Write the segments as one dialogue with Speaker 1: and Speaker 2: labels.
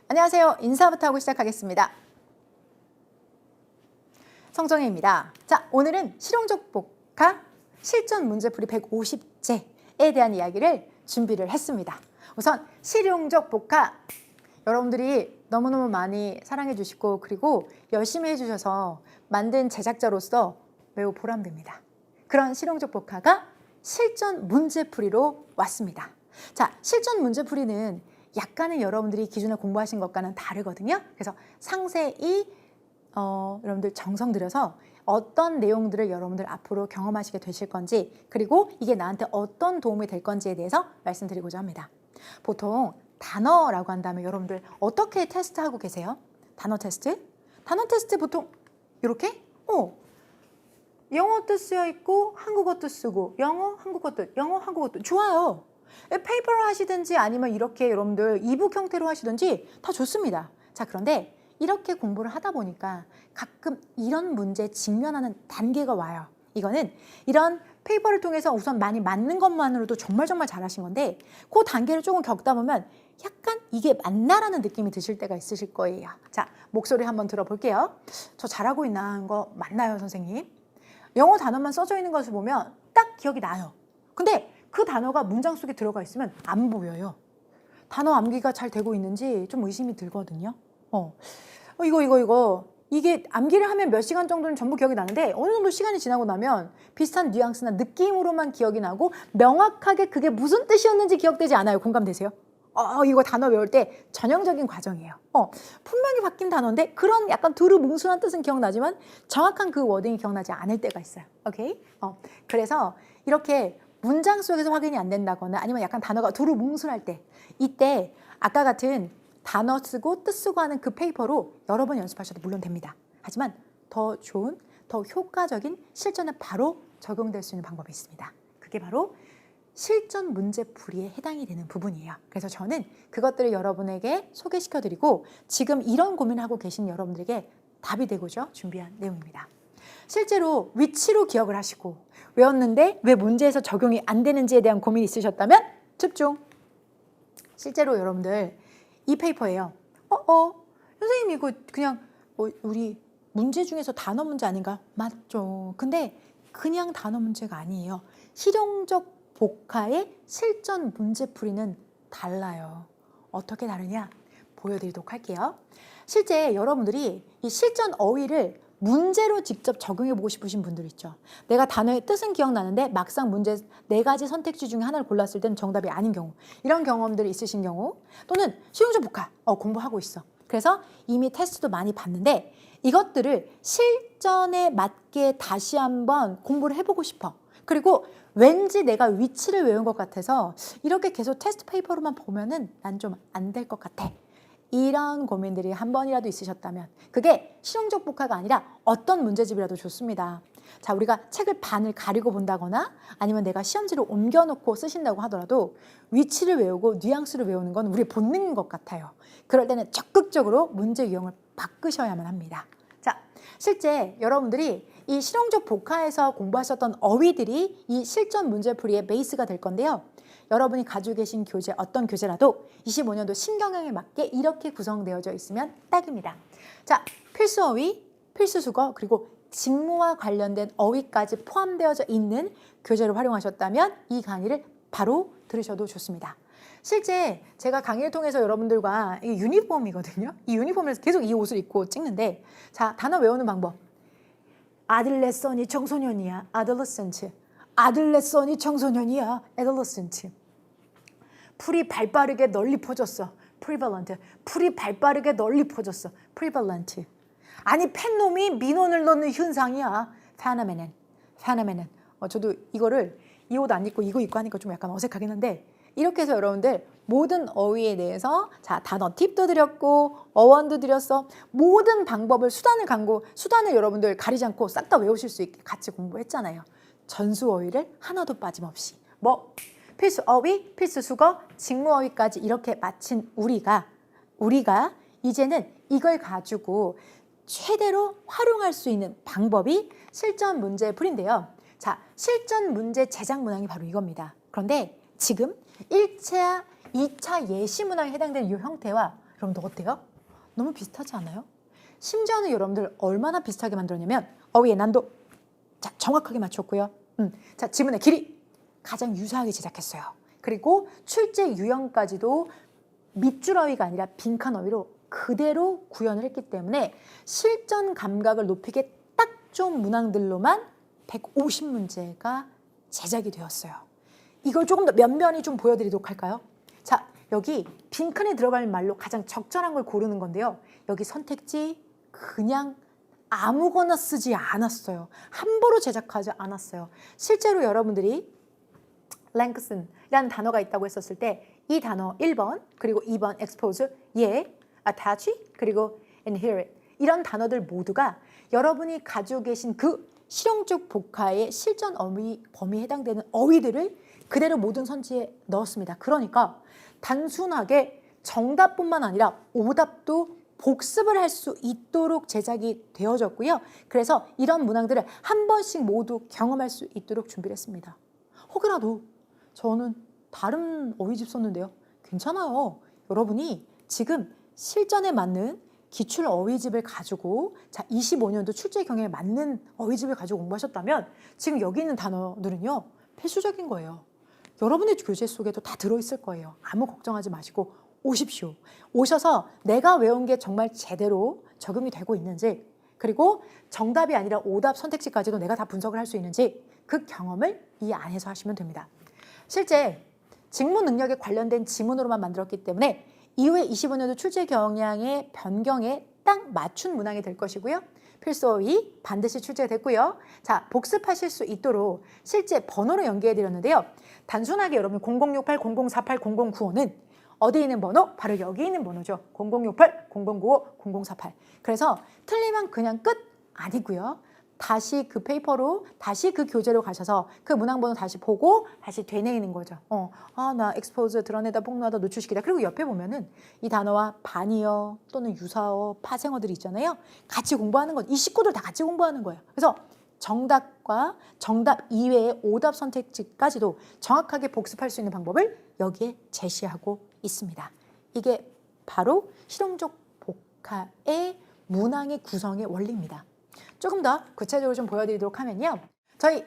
Speaker 1: 안녕하세요. 인사부터 하고 시작하겠습니다. 성정혜입니다. 자, 오늘은 실용적 복화 실전 문제풀이 150제에 대한 이야기를 준비를 했습니다. 우선 실용적 복화 여러분들이 너무너무 많이 사랑해 주시고 그리고 열심히 해주셔서 만든 제작자로서 매우 보람됩니다. 그런 실용적 복화가 실전 문제풀이로 왔습니다. 자, 실전 문제풀이는 약간은 여러분들이 기존에 공부하신 것과는 다르거든요. 그래서 상세히 여러분들 정성 들여서 어떤 내용들을 여러분들 앞으로 경험하시게 되실 건지 그리고 이게 나한테 어떤 도움이 될 건지에 대해서 말씀드리고자 합니다. 보통 단어라고 한다면 여러분들 어떻게 테스트하고 계세요? 단어 테스트? 단어 테스트 보통 이렇게? 영어도 쓰여 있고 한국어도 쓰고 영어, 한국어도 영어, 한국어도 좋아요. 페이퍼로 하시든지 아니면 이렇게 여러분들 이북 형태로 하시든지 다 좋습니다. 자, 그런데 이렇게 공부를 하다 보니까 가끔 이런 문제에 직면하는 단계가 와요. 이거는 이런 페이퍼를 통해서 우선 많이 맞는 것만으로도 정말 잘하신 건데 그 단계를 조금 겪다 보면 약간 이게 맞나라는 느낌이 드실 때가 있으실 거예요. 자, 목소리 한번 들어볼게요. 저 잘하고 있는 거 맞나요, 선생님? 영어 단어만 써져 있는 것을 보면 딱 기억이 나요. 근데 그 단어가 문장 속에 들어가 있으면 안 보여요. 단어 암기가 잘 되고 있는지 좀 의심이 들거든요. 이게 암기를 하면 몇 시간 정도는 전부 기억이 나는데 어느 정도 시간이 지나고 나면 비슷한 뉘앙스나 느낌으로만 기억이 나고 명확하게 그게 무슨 뜻이었는지 기억되지 않아요. 공감되세요? 이거 단어 외울 때 전형적인 과정이에요. 분명히 바뀐 단어인데 그런 약간 두루뭉술한 뜻은 기억나지만 정확한 그 워딩이 기억나지 않을 때가 있어요. 오케이? 그래서 이렇게 문장 속에서 확인이 안 된다거나 아니면 약간 단어가 두루뭉술할 때 이때 아까 같은 단어 쓰고 뜻 쓰고 하는 그 페이퍼로 여러 번 연습하셔도 물론 됩니다. 하지만 더 좋은, 더 효과적인 실전에 바로 적용될 수 있는 방법이 있습니다. 그게 바로 실전 문제풀이에 해당이 되는 부분이에요. 그래서 저는 그것들을 여러분에게 소개시켜드리고 지금 이런 고민을 하고 계신 여러분들에게 답이 되고자 준비한 내용입니다. 실제로 위치로 기억을 하시고 외웠는데 왜 문제에서 적용이 안 되는지에 대한 고민이 있으셨다면 집중! 실제로 여러분들 이 페이퍼예요. 선생님 이거 그냥 우리 문제 중에서 단어 문제 아닌가? 맞죠. 근데 그냥 단어 문제가 아니에요. 실용적 복화의 실전 문제풀이는 달라요. 어떻게 다르냐? 보여드리도록 할게요. 실제 여러분들이 이 실전 어휘를 문제로 직접 적용해보고 싶으신 분들 있죠. 내가 단어의 뜻은 기억나는데 막상 문제 4가지 선택지 중에 하나를 골랐을 때는 정답이 아닌 경우 이런 경험들이 있으신 경우 또는 실용적 복화 공부하고 있어. 그래서 이미 테스트도 많이 봤는데 이것들을 실전에 맞게 다시 한번 공부를 해보고 싶어. 그리고 왠지 내가 위치를 외운 것 같아서 이렇게 계속 테스트 페이퍼로만 보면은 난 좀 안 될 것 같아. 이런 고민들이 한 번이라도 있으셨다면 그게 실용적 복화가 아니라 어떤 문제집이라도 좋습니다. 자, 우리가 책을 반을 가리고 본다거나 아니면 내가 시험지를 옮겨놓고 쓰신다고 하더라도 위치를 외우고 뉘앙스를 외우는 건 우리의 본능인 것 같아요. 그럴 때는 적극적으로 문제 유형을 바꾸셔야만 합니다. 자, 실제 여러분들이 이 실용적 복화에서 공부하셨던 어휘들이 이 실전 문제풀이의 베이스가 될 건데요. 여러분이 가지고 계신 교재 어떤 교재라도 25년도 신경영에 맞게 이렇게 구성되어져 있으면 딱입니다. 자, 필수 어휘, 필수 수거 그리고 직무와 관련된 어휘까지 포함되어져 있는 교재를 활용하셨다면 이 강의를 바로 들으셔도 좋습니다. 실제 제가 강의를 통해서 여러분들과 이 유니폼이거든요. 이 유니폼에서 계속 이 옷을 입고 찍는데 자, 단어 외우는 방법. 아들레선이 청소년이야. adolescent. 아들레선이 청소년이야. adolescent. 풀이 발빠르게 널리 퍼졌어. prevalent. 풀이 발빠르게 널리 퍼졌어. prevalent. 아니 팬놈이 민원을 넣는 현상이야. phenomenon. phenomenon. 저도 이거를 이 옷 안 입고 이거 입고 하니까 좀 약간 어색하긴 한데 이렇게 해서 여러분들 모든 어휘에 대해서 자 단어 팁도 드렸고 어원도 드렸어. 모든 방법을 수단을 여러분들 가리지 않고 싹 다 외우실 수 있게 같이 공부했잖아요. 전수 어휘를 하나도 빠짐없이 필수 어휘, 필수 수거, 직무 어휘까지 이렇게 마친 우리가 이제는 이걸 가지고 최대로 활용할 수 있는 방법이 실전 문제풀이인데요. 자, 실전 문제 제작 문항이 바로 이겁니다. 그런데 지금 1차, 2차 예시 문항에 해당되는 이 형태와 여러분들 어때요? 너무 비슷하지 않아요? 심지어는 여러분들 얼마나 비슷하게 만들었냐면 어휘의 난도 자 정확하게 맞췄고요. 자 지문의 길이 가장 유사하게 제작했어요. 그리고 출제 유형까지도 밑줄 어휘가 아니라 빈칸 어휘로 그대로 구현을 했기 때문에 실전 감각을 높이게 딱 좋은 문항들로만 150문제가 제작이 되었어요. 이걸 조금 더 면면히 좀 보여드리도록 할까요? 자, 여기 빈칸에 들어갈 말로 가장 적절한 걸 고르는 건데요. 여기 선택지 그냥 아무거나 쓰지 않았어요. 함부로 제작하지 않았어요. 실제로 여러분들이 lengthen이라는 단어가 있다고 했었을 때 이 단어 1번 그리고 2번 expose, 예, attach 그리고 inherit 이런 단어들 모두가 여러분이 가지고 계신 그 실용적 복화의 실전 어휘 범위에 해당되는 어휘들을 그대로 모든 선지에 넣었습니다. 그러니까 단순하게 정답뿐만 아니라 오답도 복습을 할 수 있도록 제작이 되어졌고요. 그래서 이런 문항들을 한 번씩 모두 경험할 수 있도록 준비를 했습니다. 혹여라도 저는 다른 어휘집 썼는데요. 괜찮아요. 여러분이 지금 실전에 맞는 기출 어휘집을 가지고 자 25년도 출제 경향에 맞는 어휘집을 가지고 공부하셨다면 지금 여기 있는 단어들은요. 필수적인 거예요. 여러분의 교재 속에도 다 들어있을 거예요. 아무 걱정하지 마시고 오십시오. 오셔서 내가 외운 게 정말 제대로 적용이 되고 있는지 그리고 정답이 아니라 오답 선택지까지도 내가 다 분석을 할 수 있는지 그 경험을 이 안에서 하시면 됩니다. 실제 직무 능력에 관련된 지문으로만 만들었기 때문에 이후에 25년도 출제 경향의 변경에 딱 맞춘 문항이 될 것이고요. 필수 어휘 반드시 출제됐고요. 자, 복습하실 수 있도록 실제 번호로 연계해드렸는데요. 단순하게 여러분 0068, 0048, 0095는 어디에 있는 번호? 바로 여기 있는 번호죠. 0068, 0095, 0048. 그래서 틀리면 그냥 끝? 아니고요. 다시 그 페이퍼로 다시 그 교재로 가셔서 그 문항번호 다시 보고 다시 되뇌이는 거죠. 나 expose 드러내다 폭로하다 노출시키다. 그리고 옆에 보면은 이 단어와 반이어 또는 유사어 파생어들이 있잖아요. 같이 공부하는 거. 이 식구들 다 같이 공부하는 거예요. 그래서 정답과 정답 이외의 오답 선택지까지도 정확하게 복습할 수 있는 방법을 여기에 제시하고 있습니다. 이게 바로 실용적 복화의 문항의 구성의 원리입니다. 조금 더 구체적으로 좀 보여드리도록 하면요. 저희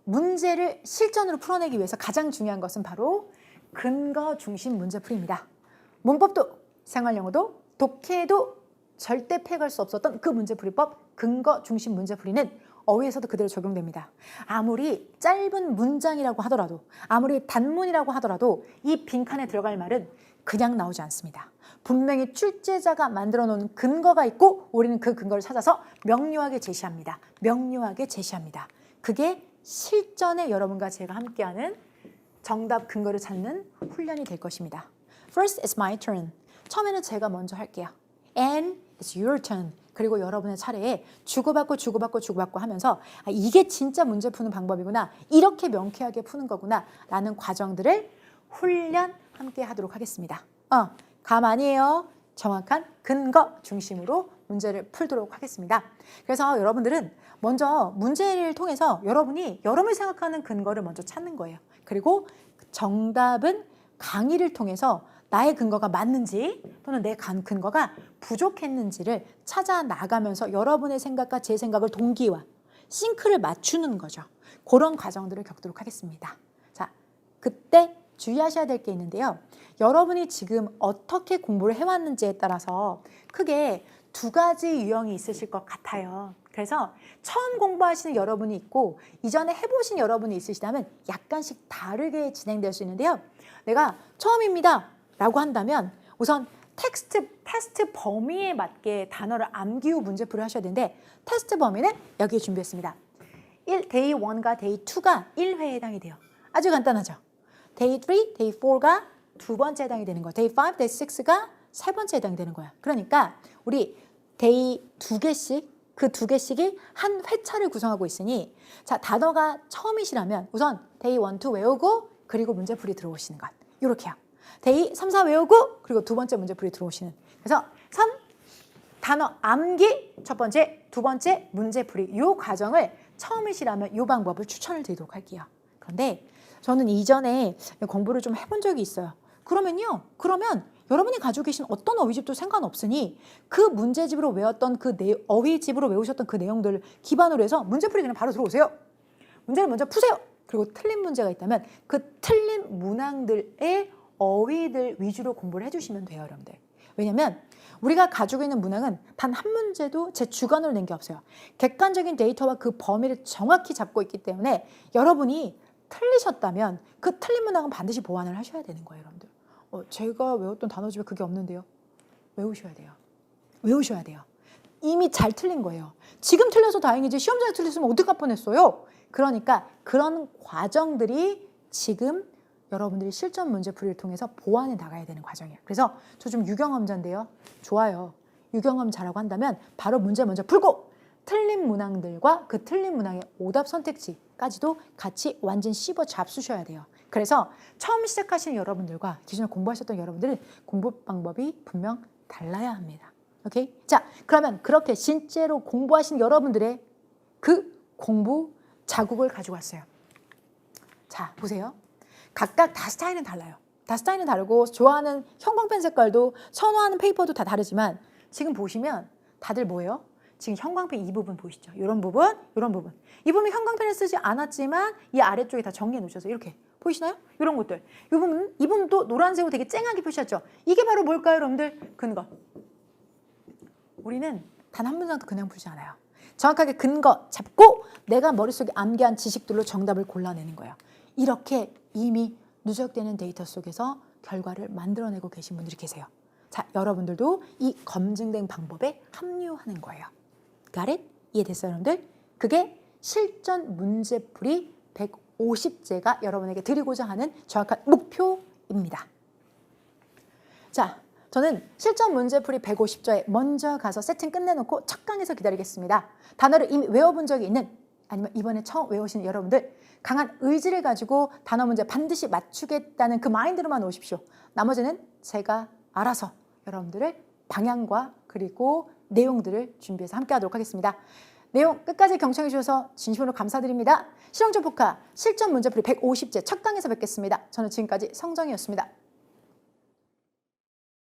Speaker 1: 문제를 실전으로 풀어내기 위해서 가장 중요한 것은 바로 근거 중심 문제풀이입니다. 문법도 생활영어도 독해도 절대 패갈 수 없었던 그 문제풀이법 근거 중심 문제풀이는 어휘에서도 그대로 적용됩니다. 아무리 짧은 문장이라고 하더라도 아무리 단문이라고 하더라도 이 빈칸에 들어갈 말은 그냥 나오지 않습니다. 분명히 출제자가 만들어 놓은 근거가 있고 우리는 그 근거를 찾아서 명료하게 제시합니다. 명료하게 제시합니다. 그게 실전에 여러분과 제가 함께하는 정답 근거를 찾는 훈련이 될 것입니다. First is my turn. 처음에는 제가 먼저 할게요. And it's your turn. 그리고 여러분의 차례에 주고받고 하면서 이게 진짜 문제 푸는 방법이구나. 이렇게 명쾌하게 푸는 거구나. 라는 과정들을 훈련 함께 하도록 하겠습니다. 감 아니에요. 정확한 근거 중심으로 문제를 풀도록 하겠습니다. 그래서 여러분들은 먼저 문제를 통해서 여러분이 생각하는 근거를 먼저 찾는 거예요. 그리고 정답은 강의를 통해서 나의 근거가 맞는지 또는 내 근거가 부족했는지를 찾아 나가면서 여러분의 생각과 제 생각을 동기화, 싱크를 맞추는 거죠. 그런 과정들을 겪도록 하겠습니다. 자, 그때 주의하셔야 될 게 있는데요. 여러분이 지금 어떻게 공부를 해왔는지에 따라서 크게 두 가지 유형이 있으실 것 같아요. 그래서 처음 공부하시는 여러분이 있고 이전에 해보신 여러분이 있으시다면 약간씩 다르게 진행될 수 있는데요. 내가 처음입니다 라고 한다면 우선 테스트 범위에 맞게 단어를 암기 후 문제풀이를 하셔야 되는데 테스트 범위는 여기에 준비했습니다. 데이 1과 데이 2가 1회에 해당이 돼요. 아주 간단하죠. 데이 3, 데이 4가 두 번째 해당이 되는 거예요. 데이 5, 데이 6가 세 번째 해당이 되는 거예요. 그러니까 우리 데이 두 개씩 그 두 개씩이 한 회차를 구성하고 있으니 자 단어가 처음이시라면 우선 데이 1, 2 외우고 그리고 문제풀이 들어오시는 것. 이렇게요. 데이 3, 4 외우고 그리고 두 번째 문제풀이 들어오시는. 그래서 3, 단어 암기 첫 번째, 두 번째 문제풀이 이 과정을 처음이시라면 이 방법을 추천을 드리도록 할게요. 그런데 저는 이전에 공부를 좀 해본 적이 있어요. 그러면 여러분이 가지고 계신 어떤 어휘집도 상관없으니 그 문제집으로 외웠던 그 어휘집으로 외우셨던 그 내용들을 기반으로 해서 문제풀이 그냥 바로 들어오세요. 문제를 먼저 푸세요. 그리고 틀린 문제가 있다면 그 틀린 문항들의 어휘들 위주로 공부를 해주시면 돼요, 여러분들. 왜냐면 우리가 가지고 있는 문항은 단 한 문제도 제 주관으로 낸 게 없어요. 객관적인 데이터와 그 범위를 정확히 잡고 있기 때문에 여러분이 틀리셨다면 그 틀린 문항은 반드시 보완을 하셔야 되는 거예요, 여러분들. 제가 외웠던 단어집에 그게 없는데요. 외우셔야 돼요. 외우셔야 돼요. 이미 잘 틀린 거예요. 지금 틀려서 다행이지 시험장에 틀렸으면 어떡할 뻔했어요. 그러니까 그런 과정들이 지금 여러분들이 실전 문제풀이를 통해서 보완해 나가야 되는 과정이에요. 그래서 저 좀 유경험자인데요. 좋아요. 유경험자라고 한다면 바로 문제 먼저 풀고 틀린 문항들과 그 틀린 문항의 오답 선택지까지도 같이 완전 씹어 잡수셔야 돼요. 그래서 처음 시작하시는 여러분들과 기존에 공부하셨던 여러분들은 공부 방법이 분명 달라야 합니다. 오케이? 자, 그러면 그렇게 실제로 공부하신 여러분들의 그 공부 자국을 가지고 왔어요. 자, 보세요. 각각 다 스타일은 달라요. 다 스타일은 다르고 좋아하는 형광펜 색깔도 선호하는 페이퍼도 다 다르지만 지금 보시면 다들 뭐예요? 지금 형광펜 이 부분 보이시죠? 이런 부분, 이런 부분. 이 부분 형광펜을 쓰지 않았지만 이 아래쪽에 다 정리해 놓으셔서 이렇게 보이시나요? 이런 것들. 이 부분도 노란색으로 되게 쨍하게 표시했죠? 이게 바로 뭘까요, 여러분들? 근거. 우리는 단 한 문장도 그냥 풀지 않아요. 정확하게 근거 잡고 내가 머릿속에 암기한 지식들로 정답을 골라내는 거예요. 이렇게 이미 누적되는 데이터 속에서 결과를 만들어내고 계신 분들이 계세요. 자, 여러분들도 이 검증된 방법에 합류하는 거예요. Got it? 이해됐어요, 여러분들? 그게 실전 문제풀이 150제가 여러분에게 드리고자 하는 정확한 목표입니다. 자, 저는 실전 문제풀이 150조에 먼저 가서 세팅 끝내놓고 첫 강에서 기다리겠습니다. 단어를 이미 외워본 적이 있는 아니면 이번에 처음 외우시는 여러분들 강한 의지를 가지고 단어 문제 반드시 맞추겠다는 그 마인드로만 오십시오. 나머지는 제가 알아서 여러분들의 방향과 그리고 내용들을 준비해서 함께 하도록 하겠습니다. 내용 끝까지 경청해 주셔서 진심으로 감사드립니다. 실용적 복화 실전 문제풀이 150제 첫 강에서 뵙겠습니다. 저는 지금까지 성정이었습니다.